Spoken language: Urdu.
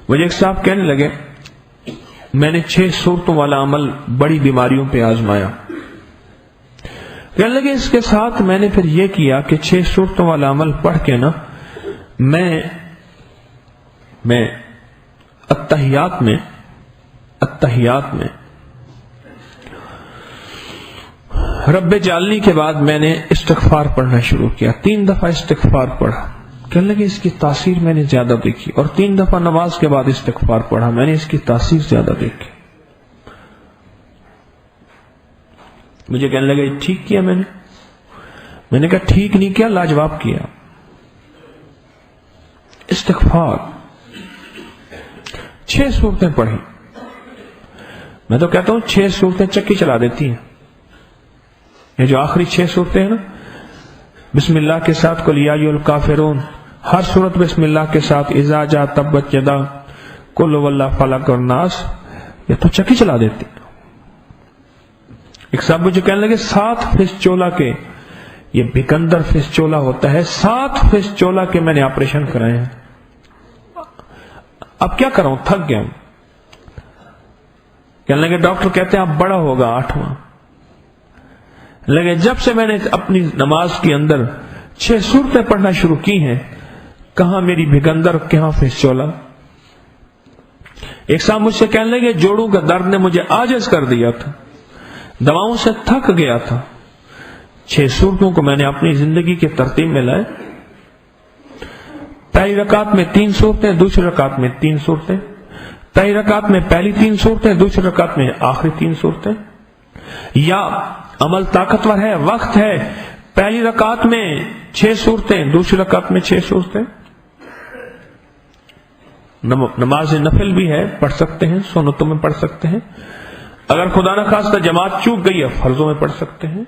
مجھے ایک صاحب کہنے لگے میں نے 6 صورتوں والا عمل بڑی بیماریوں پہ آزمایا. کہنے لگے اس کے ساتھ میں نے پھر یہ کیا کہ 6 صورتوں والا عمل پڑھ کے نا میں اتحیات میں رب جعلنی کے بعد میں نے استغفار پڑھنا شروع کیا. 3 دفعہ استغفار پڑھا. کہنے لگے اس کی تاثیر میں نے زیادہ دیکھی. اور 3 دفعہ نماز کے بعد استغفار پڑھا, میں نے اس کی تاثیر زیادہ دیکھی. مجھے کہنے لگے ٹھیک کیا میں نے کہا ٹھیک نہیں کیا, لاجواب کیا. استغفار 6 صورتیں پڑھی. میں تو کہتا ہوں 6 صورتیں چکی چلا دیتی ہیں. یہ جو آخری 6 صورتیں ہیں نا, بسم اللہ کے ساتھ قل یا ایھا الکافرون, ہر صورت بسم اللہ کے ساتھ اذا جاء تبت یدا قل واللہ فلق اور ناس, یہ تو چکی چلا دیتی. ایک صاحب مجھے کہنے لگے 7 فسچولا کے, یہ بکندر فسچولا ہوتا ہے, 7 فسچولا کے میں نے آپریشن کرائے ہیں. اب کیا کروں, تھک گیا. کہنے لگے ڈاکٹر کہتے ہیں آپ بڑا ہوگا 8واں. لگے جب سے میں نے اپنی نماز کے اندر 6 صورتیں پڑھنا شروع کی ہیں, کہاں میری بھگندر, کہاں فسچولا. ایک صاحب مجھ سے کہنے لگے جوڑوں کا درد نے مجھے عاجز کر دیا تھا, دواؤں سے تھک گیا تھا. 6 صورتوں کو میں نے اپنی زندگی کی ترتیب میں لائے. پہلی رکعت میں 3 صورتیں, دوسری رکعت میں 3 صورتیں. پہلی رکعت میں پہلی 3 صورتیں, دوسری رکعت میں آخری 3 صورتیں. یا عمل طاقتور ہے, وقت ہے, پہلی رکعت میں 6 صورتیں, دوسری رکعت میں 6 صورتیں. نماز نفل بھی ہے, پڑھ سکتے ہیں, سنتوں میں پڑھ سکتے ہیں. اگر خدا نخواستہ جماعت چوک گئی ہے فرضوں میں پڑھ سکتے ہیں.